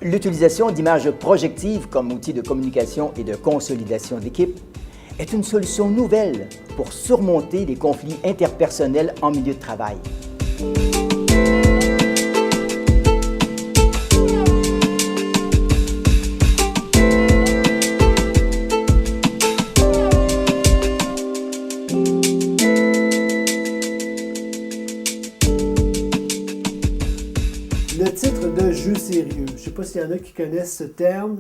L'utilisation d'images projectives comme outil de communication et de consolidation d'équipe est une solution nouvelle pour surmonter les conflits interpersonnels en milieu de travail. Le titre de jeu sérieux, je ne sais pas s'il y en a qui connaissent ce terme,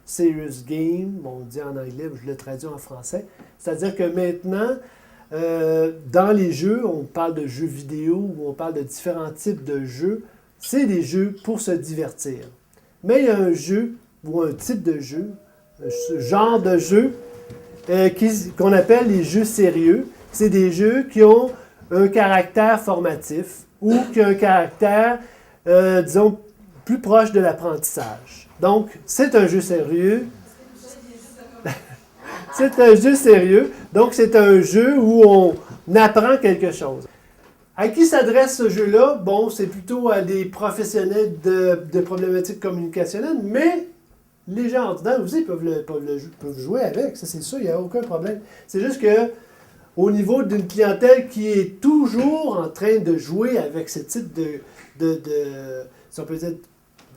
serious game, bon, on dit en anglais, je le traduis en français. C'est-à-dire que maintenant, dans les jeux, on parle de jeux vidéo ou on parle de différents types de jeux. C'est des jeux pour se divertir. Mais il y a un jeu ou un type de jeu, ce genre de jeu qu'on appelle les jeux sérieux. C'est des jeux qui ont un caractère formatif ou qui ont un caractère disons, plus proche de l'apprentissage. Donc, c'est un jeu sérieux. C'est un jeu sérieux. Donc, c'est un jeu où on apprend quelque chose. À qui s'adresse ce jeu-là? Bon, c'est plutôt à des professionnels de problématiques communicationnelles, mais les gens ordinaires aussi peuvent jouer avec. Ça, c'est sûr, il n'y a aucun problème. C'est juste que au niveau d'une clientèle qui est toujours en train de jouer avec ce type si on peut dire,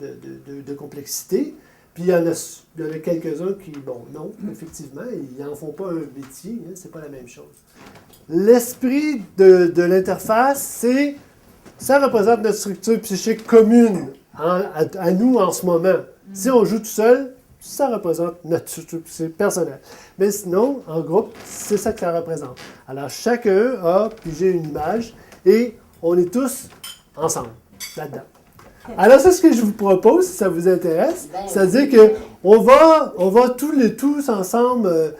de complexité. Puis il y en a quelques-uns qui, bon, non, effectivement, ils n'en font pas un métier, hein, c'est pas la même chose. L'esprit de l'interface, ça représente notre structure psychique commune à nous en ce moment. Si on joue tout seul, ça représente notre structure psychique personnelle. Mais sinon, en groupe, c'est ça que ça représente. Alors, chacun a pigé une image et on est tous ensemble là-dedans. Alors, c'est ce que je vous propose, si ça vous intéresse. C'est-à-dire qu'on va tous ensemble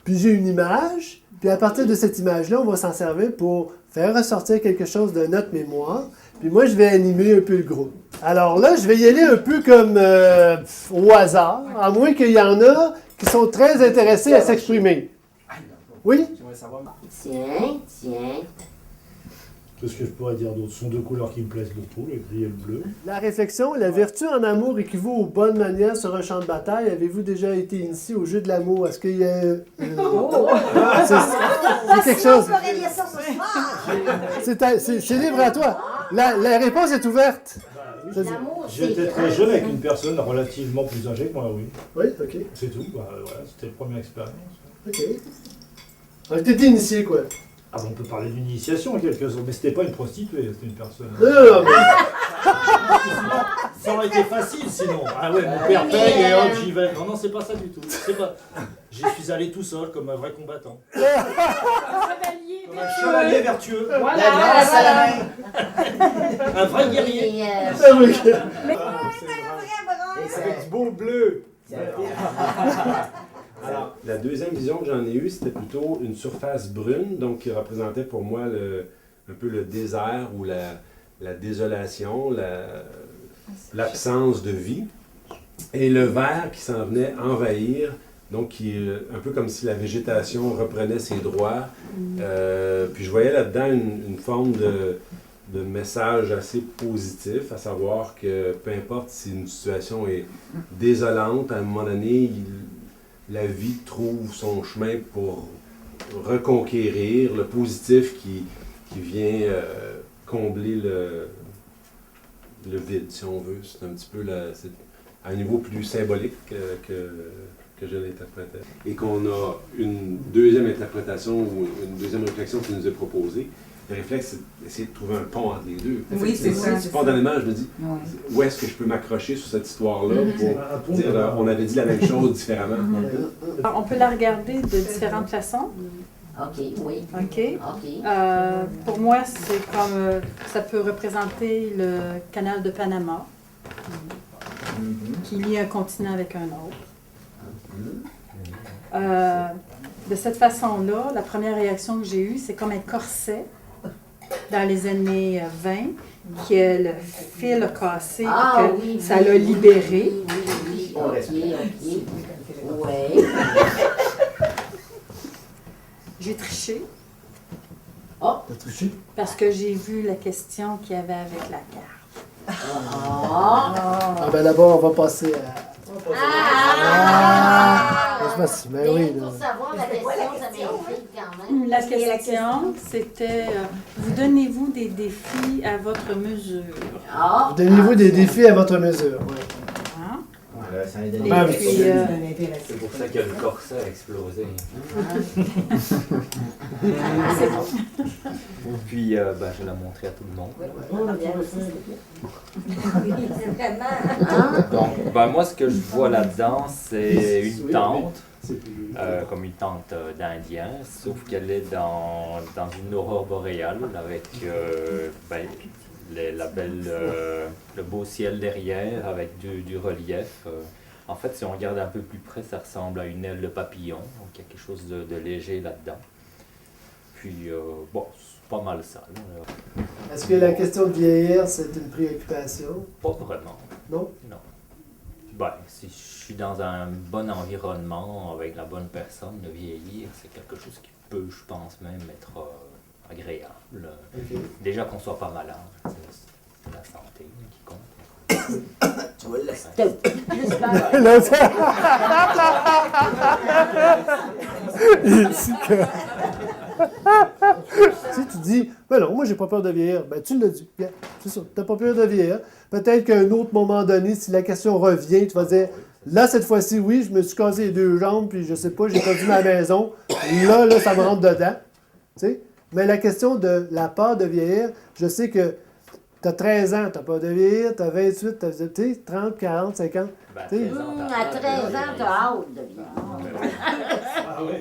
piger une image, puis à partir de cette image-là, on va s'en servir pour faire ressortir quelque chose de notre mémoire. Puis moi, je vais animer un peu le groupe. Alors là, je vais y aller un peu comme au hasard, à moins qu'il y en a qui sont très intéressés à s'exprimer. Oui? Tiens. Qu'est-ce que je pourrais dire d'autre? Ce sont deux couleurs qui me plaisent beaucoup, le gris et le bleu. La réflexion, la vertu en amour équivaut aux bonnes manières sur un champ de bataille. Avez-vous déjà été initié au jeu de l'amour? Est-ce qu'il y a... c'est quelque chose. C'est libre à toi. La réponse est ouverte. J'étais très jeune avec une personne relativement plus âgée que moi, oui. Oui, OK. C'est tout, voilà, c'était la première expérience. OK. Alors, tu étais initié, quoi? Ah, on peut parler d'initiation en quelque sorte, mais c'était pas une prostituée, c'était une personne. Non, mais... Ça aurait été facile sinon. Ah ouais, mon père paye et hop, j'y vais. Non, c'est pas ça du tout. J'y suis allé tout seul comme un vrai combattant. Comme un chevalier vertueux. Voilà. Un vrai guerrier. Avec du beau bleu. Alors, la deuxième vision que j'en ai eue, c'était plutôt une surface brune, donc qui représentait pour moi un peu le désert ou la désolation, l'absence de vie. Et le vert qui s'en venait envahir, donc un peu comme si la végétation reprenait ses droits. Puis je voyais là-dedans une forme de message assez positif, à savoir que peu importe si une situation est désolante, à un moment donné, la vie trouve son chemin pour reconquérir le positif qui vient combler le vide, si on veut. C'est un petit peu à un niveau plus symbolique que je l'interprétais. Et qu'on a une deuxième interprétation ou une deuxième réflexion qui nous est proposée. Le réflexe, c'est d'essayer de trouver un pont entre les deux. Oui, c'est ça. Spontanément, je me dis, où est-ce que je peux m'accrocher sur cette histoire-là pour dire, on avait dit la même chose différemment. Alors, on peut la regarder de différentes façons. OK, oui. OK. Pour moi, c'est comme ça peut représenter le canal de Panama, qui lie un continent avec un autre. De cette façon-là, la première réaction que j'ai eue, c'est comme un corset dans les années 20, que le fil a cassé et que ça l'a libéré. Oui. OK. Ouais. J'ai triché. T'as triché? Parce que j'ai vu la question qu'il y avait avec la carte. Ah ben d'abord, on va passer à... Je pense que ben oui. Pour savoir la question, ça m'intrigue quand même. La question, c'était vous donnez-vous des défis à votre mesure? Donnez-vous des défis à votre mesure. Ouais. Hein? Ben, Et puis, C'est pour ça que le corset a explosé. c'est bon. Puis, je l'ai montré à tout le monde. Donc, moi, ce que je vois là-dedans, c'est une tente, comme une tente d'Indien, sauf qu'elle est dans une aurore boréale avec le beau ciel derrière, avec du relief. En fait, si on regarde un peu plus près, ça ressemble à une aile de papillon, donc il y a quelque chose de léger là-dedans. Puis, c'est pas mal ça. Là. Est-ce que la question de vieillir, c'est une préoccupation? Pas vraiment. Non? Non. Si je suis dans un bon environnement, avec la bonne personne, de vieillir, c'est quelque chose qui peut, je pense, même être agréable. Okay. Déjà qu'on soit pas malade, c'est la santé qui compte. Tu vois, là, Si tu dis, ben non, moi j'ai pas peur de vieillir, ben tu l'as dit. Bien, c'est ça, t'as pas peur de vieillir. Peut-être qu'à un autre moment donné, si la question revient, tu vas dire, là cette fois-ci, oui, je me suis cassé les 2 jambes, puis je sais pas, j'ai perdu ma maison. Là, ça me rentre dedans. Tu sais? Mais la question de la peur de vieillir, je sais que tu as 13 ans, tu n'as pas de vieillir, tu as 28, tu as 30, 40, 50. À 13 ans, tu as hâte de vieillir.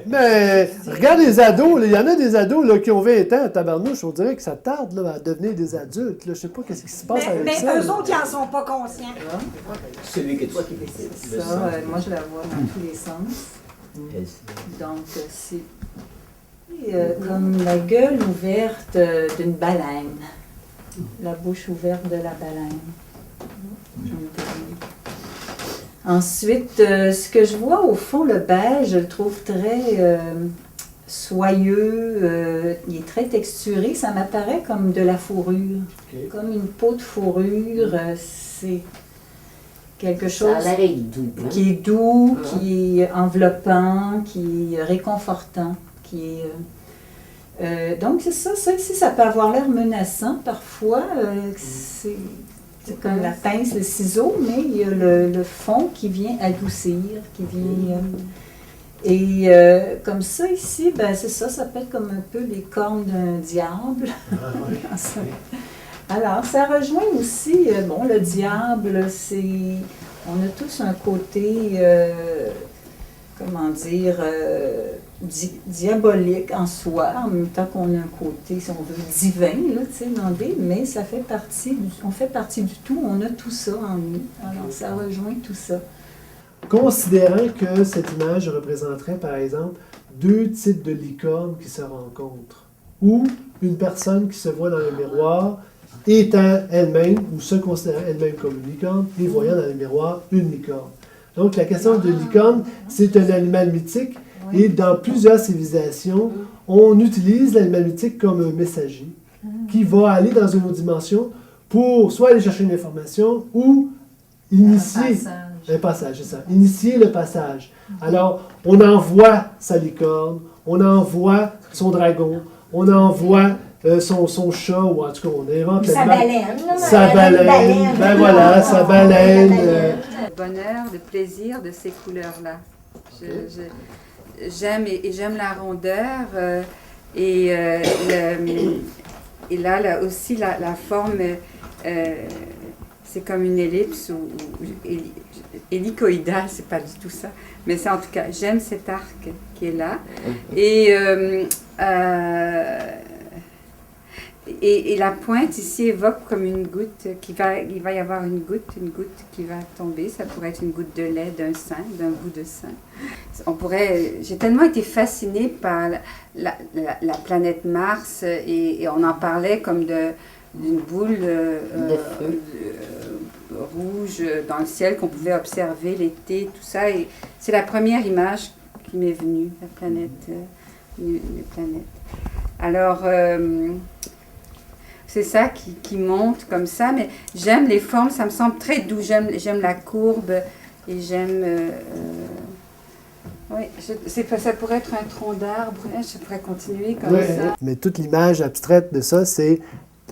Mais regarde les ados, il y en a des ados là, qui ont 20 ans à tabarnouche, on dirait que ça tarde là, à devenir des adultes. Là. Je sais pas ce qui se passe avec ça. Mais eux autres, ils n'en sont pas conscients. celui que toi qui décides. Ça, moi, je la vois dans tous les sens. Donc, c'est comme la gueule ouverte d'une baleine. La bouche ouverte de la baleine. Ensuite, ce que je vois au fond, le beige, je le trouve très soyeux, il est très texturé, ça m'apparaît comme de la fourrure, comme une peau de fourrure, c'est quelque chose qui est doux, qui est enveloppant, qui est réconfortant, qui est... donc c'est ça ici, ça peut avoir l'air menaçant parfois, c'est comme la pince, le ciseau, mais il y a le fond qui vient adoucir, qui vient... comme ça ici, c'est ça peut être comme un peu les cornes d'un diable. Alors, ça rejoint aussi, le diable, on a tous un côté, diabolique en soi, en même temps qu'on a un côté, si on veut, divin, mais ça fait partie, on fait partie du tout, on a tout ça en nous. Alors, ça rejoint tout ça. Considérant que cette image représenterait, par exemple, 2 types de licornes qui se rencontrent, ou une personne qui se voit dans le miroir étant elle-même, ou se considérant elle-même comme une licorne, et voyant dans le miroir une licorne. Donc, la question de licorne, c'est un animal mythique, et dans plusieurs civilisations, on utilise l'animal mythique comme un messager qui va aller dans une autre dimension pour soit aller chercher une information ou initier un passage, c'est ça, initier le passage. Alors, on envoie sa licorne, on envoie son dragon, on envoie son chat, ou en tout cas, on invente sa baleine. Sa baleine, ben voilà, sa baleine. Le bonheur, le plaisir de ces couleurs-là. J'aime la rondeur et là aussi la forme, c'est comme une ellipse ou hélicoïdale, c'est pas du tout ça. Mais c'est en tout cas, j'aime cet arc qui est là. Et la pointe ici évoque comme une goutte, il va y avoir une goutte qui va tomber. Ça pourrait être une goutte de lait d'un sein, d'un bout de sein. J'ai tellement été fascinée par la planète Mars et on en parlait comme d'une boule rouge dans le ciel qu'on pouvait observer l'été, tout ça. Et c'est la première image qui m'est venue, la planète, les planètes. Alors, c'est ça qui monte comme ça, mais j'aime les formes, ça me semble très doux. J'aime la courbe et j'aime... oui, ça pourrait être un tronc d'arbre, hein, je pourrais continuer comme ça. Mais toute l'image abstraite de ça, c'est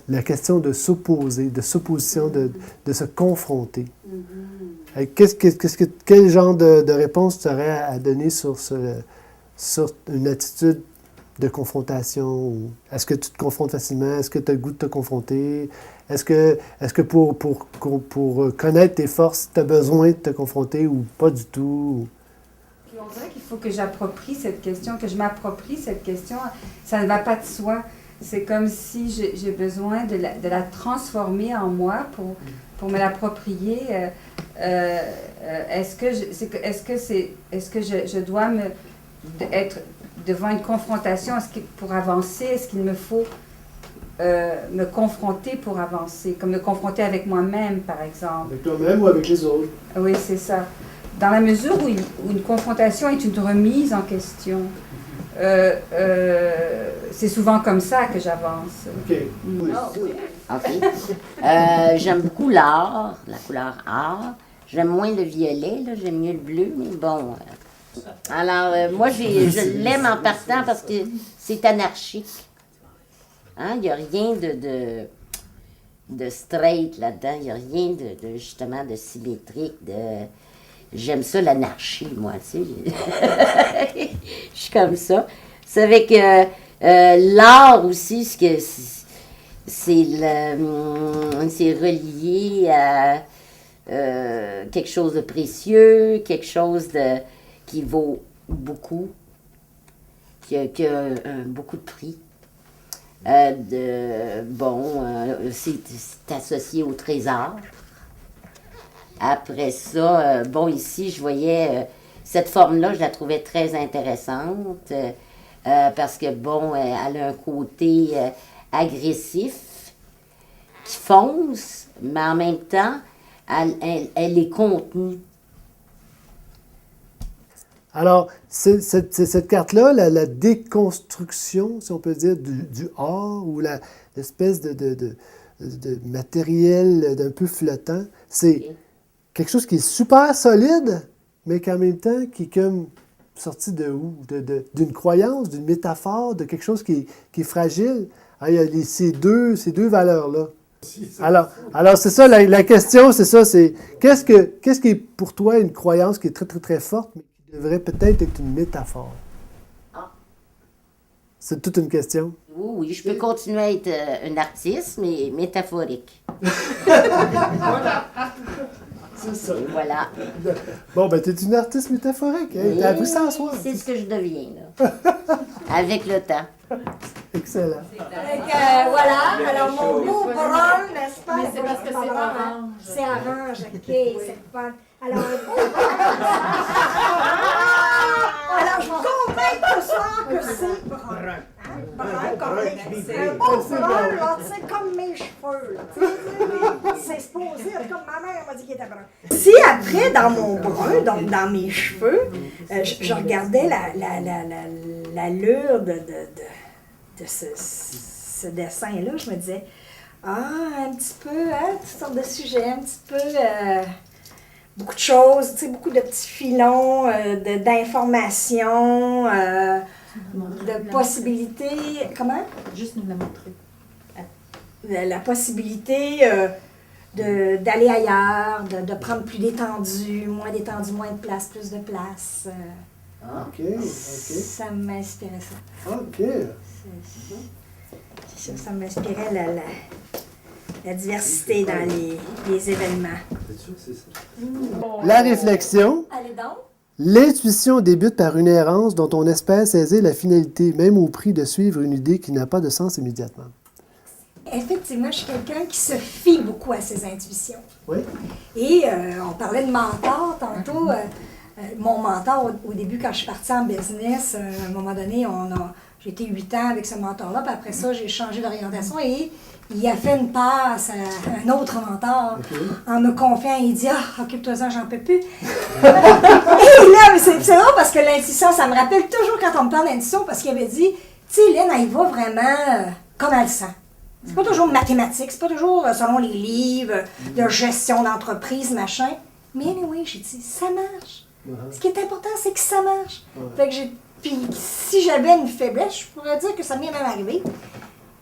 la question de s'opposer, de s'opposition, de se confronter. Quel genre de réponse tu aurais à donner sur une attitude de confrontation? Est-ce que tu te confrontes facilement? Est-ce que tu as le goût de te confronter? Est-ce que pour connaître tes forces, tu as besoin de te confronter ou pas du tout? Puis on dirait qu'il faut que j'approprie cette question, que je m'approprie cette question. Ça ne va pas de soi. C'est comme si j'ai besoin de la transformer en moi pour me l'approprier. Est-ce que je dois être devant une confrontation pour avancer? Est-ce qu'il me faut me confronter pour avancer? Comme me confronter avec moi-même, par exemple. Avec toi-même ou avec les autres? Oui, c'est ça. Dans la mesure où une confrontation est une remise en question, c'est souvent comme ça que j'avance. OK. OK. J'aime beaucoup l'art, la couleur art. J'aime moins le violet, là, j'aime mieux le bleu, mais bon. Alors, moi, je l'aime en partant parce que c'est anarchique. Hein? Il n'y a rien de straight là-dedans, il n'y a rien de justement de symétrique, J'aime ça, l'anarchie, moi, tu sais. Je suis comme ça. C'est avec l'art aussi, c'est relié à quelque chose de précieux, quelque chose qui vaut beaucoup, qui a beaucoup de prix. C'est associé au trésor. Après ça, ici, je voyais cette forme-là, je la trouvais très intéressante parce que, elle a un côté agressif qui fonce, mais en même temps, elle est contenue. Alors, cette carte-là, la déconstruction, si on peut dire, du art ou l'espèce de matériel d'un peu flottant, c'est quelque chose qui est super solide, mais qu'en même temps, qui est comme sorti de où? D'une croyance, d'une métaphore, de quelque chose qui est fragile. Ah, il y a ces deux valeurs-là. Alors c'est ça, la question, c'est ça, c'est qu'est-ce qui est pour toi une croyance qui est très, très, très forte, mais qui devrait peut-être être une métaphore? C'est toute une question. Oui, je peux continuer à être un artiste, mais métaphorique. C'est ça. Et voilà. Bon, ben, t'es une artiste métaphorique. Hein? T'as appris ça en soi. C'est ce que je deviens, là. Avec le temps. Excellent. Voilà, alors mon beau brun, n'est-ce pas? Mais c'est parce que c'est orange. C'est orange, ok, c'est fun. Alors, alors, je vous convainc ce soir que c'est brun. Brun, correct. C'est un beau brun, là, tu sais, comme mes cheveux. C'est supposé, comme ma mère m'a dit qu'il était brun. Si après, dans mon brun, donc dans mes cheveux, je regardais l'allure de ce dessin-là, je me disais, un petit peu, toutes sortes de sujets, un petit peu, beaucoup de choses, tu sais, beaucoup de petits filons d'informations, de possibilités. Comment? Juste nous la montrer. La possibilité d'aller ailleurs, de prendre plus d'étendue, moins de place, plus de place. OK. Ça m'inspirait ça. OK. C'est ça, ça m'inspirait la diversité dans les événements. La réflexion. Allez donc. L'intuition débute par une errance dont on espère saisir la finalité, même au prix de suivre une idée qui n'a pas de sens immédiatement. Effectivement, je suis quelqu'un qui se fie beaucoup à ses intuitions. Oui. Et on parlait de mentor tantôt. Mon mentor, au début, quand je suis partie en business, à un moment donné, j'ai été 8 ans avec ce mentor-là, puis après ça, j'ai changé d'orientation et il a fait une passe à un autre mentor en me confiant. Il dit « occupe-toi-en, j'en peux plus. » Et là, c'est drôle parce que l'intuition, ça me rappelle toujours quand on me parle d'intuition, parce qu'il avait dit « Tu sais, Lynn, elle y va vraiment comme elle sent. » C'est pas toujours mathématique, c'est pas toujours selon les livres de gestion d'entreprise, machin. Mais anyway, j'ai dit, ça marche. Ce qui est important, c'est que ça marche. Fait que puis si j'avais une faiblesse, je pourrais dire que ça m'est même arrivé.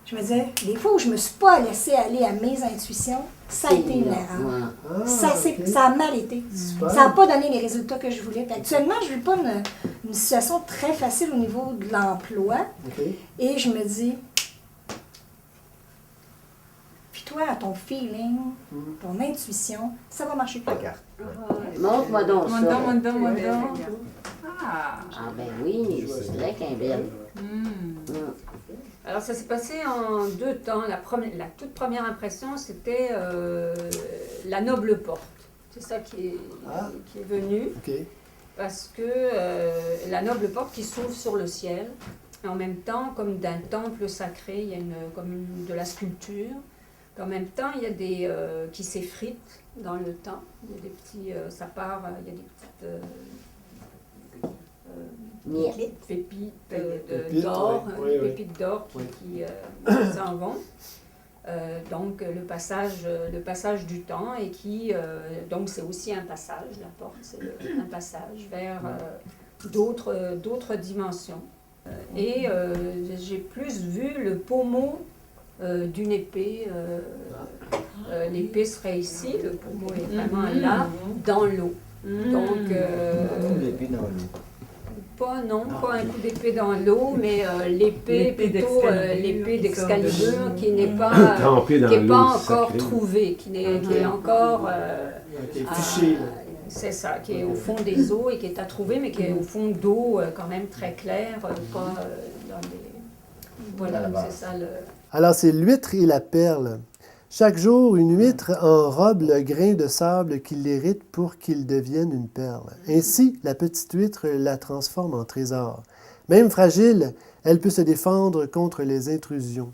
Je me disais, des fois où je me suis pas laissée aller à mes intuitions, ça a été une erreur. Ça a mal été. Ça n'a pas donné les résultats que je voulais. Puis actuellement, je ne vis pas une situation très facile au niveau de l'emploi. Et je me dis, puis toi, à ton feeling, ton intuition, ça va marcher. Montre-moi donc ça. Montre donc. Ah ben oui, c'est vrai qu'elle est belle. Alors ça s'est passé en 2 temps. La toute première impression, c'était la noble porte. C'est ça qui est venu. Parce que la noble porte qui s'ouvre sur le ciel, et en même temps, comme d'un temple sacré, il y a de la sculpture. Puis en même temps, il y a des qui s'effritent dans le temps. Il y a des petits, ça part, il y a des petites pépites d'or, pépites d'or qui s'en vont. Donc le passage du temps et qui donc c'est aussi un passage, la porte c'est un passage vers d'autres dimensions. Et j'ai plus vu le pommeau d'une épée. L'épée serait ici, le pommeau est vraiment là, dans l'eau. Donc l'épée dans l'eau. Pas un coup d'épée dans l'eau, mais l'épée plutôt l'épée d'Excalibur qui n'est pas encore trouvée, qui est encore fichée. C'est ça, qui est au fond des eaux et qui est à trouver, mais qui est au fond d'eau quand même très claire, pas dans des... Voilà, c'est ça le... Alors, c'est l'huître et la perle. Chaque jour, une huître enrobe le grain de sable qui l'irrite pour qu'il devienne une perle. Ainsi, la petite huître la transforme en trésor. Même fragile, elle peut se défendre contre les intrusions.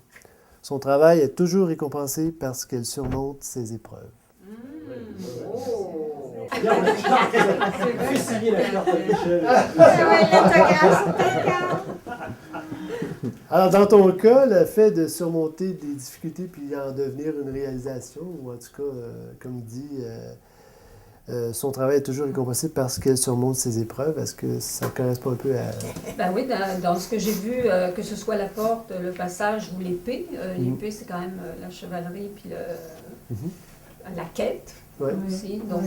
Son travail est toujours récompensé parce qu'elle surmonte ses épreuves. Fais signer la carte à Michel. Alors, dans ton cas, le fait de surmonter des difficultés puis en devenir une réalisation, ou en tout cas, comme il dit, son travail est toujours récompensé parce qu'elle surmonte ses épreuves. Est-ce que ça correspond un peu à... Ben oui, dans ce que j'ai vu, que ce soit la porte, le passage ou l'épée. L'épée, c'est quand même la chevalerie puis la quête. Aussi. Donc,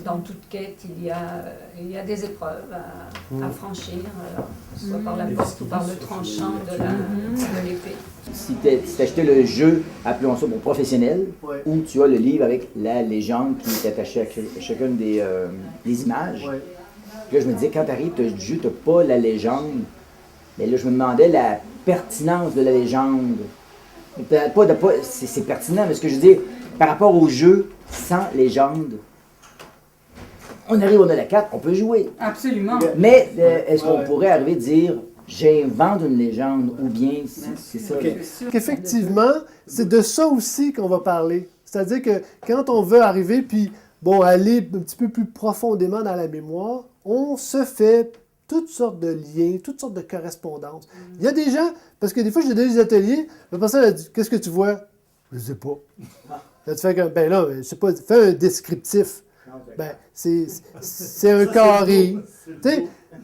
dans toute quête, il y a des épreuves à franchir, que ce soit par la porte ou par le tranchant de l'épée. Si tu achetais le jeu, appelons ça pour professionnel, ou tu as le livre avec la légende qui est attachée à chacune des images, là, je me disais, quand tu arrives, tu as le jeu, tu n'as pas la légende, mais là, je me demandais la pertinence de la légende. C'est pertinent, mais ce que je veux dire, par rapport au jeu, sans légende, on arrive, on a la carte, on peut jouer. Absolument. Mais est-ce qu'on pourrait arriver à dire, j'invente une légende, ou bien c'est ça? Effectivement, c'est de ça aussi qu'on va parler. C'est-à-dire que quand on veut arriver, puis aller un petit peu plus profondément dans la mémoire, on se fait toutes sortes de liens, toutes sortes de correspondances. Il y a des gens, parce que des fois, j'ai des ateliers, la personne a dit, qu'est-ce que tu vois? Je sais pas. Là, tu fais comme, je sais pas, fais un descriptif. C'est un carré.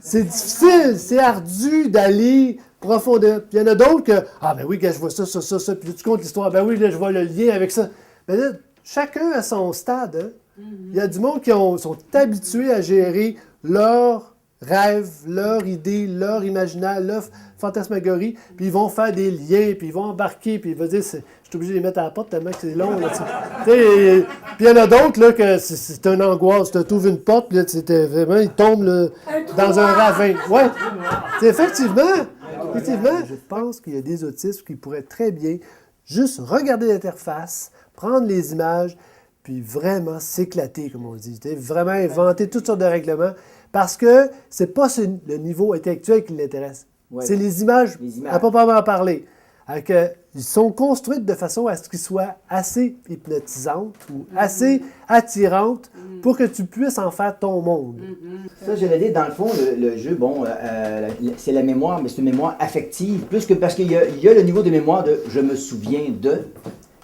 C'est difficile, c'est ardu d'aller profondément. Puis il y en a d'autres que, oui, je vois ça, puis tu comptes l'histoire, là, je vois le lien avec ça. Mais là, chacun à son stade. Il y a du monde qui sont habitués à gérer leur rêve, leur idée, leur imaginaire, leur fantasmagorie, puis ils vont faire des liens, puis ils vont embarquer, puis ils vont dire, je suis obligé de les mettre à la porte tellement que c'est long. Puis il y en a d'autres, là, que c'est une angoisse. Tu trouves une porte, là, vraiment, ils tombent là, dans un ravin. Ouais, effectivement, je pense qu'il y a des autistes qui pourraient très bien juste regarder l'interface, prendre les images, puis vraiment s'éclater, comme on dit. Vraiment inventer toutes sortes de règlements. Parce que c'est pas le niveau intellectuel qui l'intéresse. C'est les images à proprement parler. ils sont construites de façon à ce qu'ils soient assez hypnotisantes ou assez attirantes pour que tu puisses en faire ton monde. Ça, je l'ai dit, dans le fond, le jeu, bon, c'est la mémoire, mais c'est une mémoire affective, plus que parce qu'il y a le niveau de mémoire de « je me souviens de »,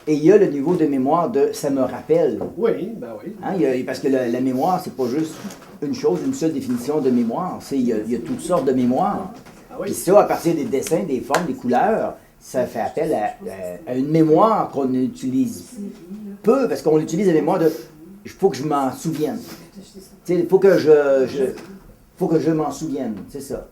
et il y a le niveau de mémoire de « ça me rappelle ». Oui, ben oui. Hein, parce que la mémoire, c'est pas juste une chose, une seule définition de mémoire. Il y a toutes sortes de mémoires. Ah oui. Puis ça, à partir des dessins, des formes, des couleurs, ça fait appel à une mémoire qu'on utilise peu, parce qu'on utilise la mémoire de « il faut que je m'en souvienne ». Il faut que je m'en souvienne, c'est ça.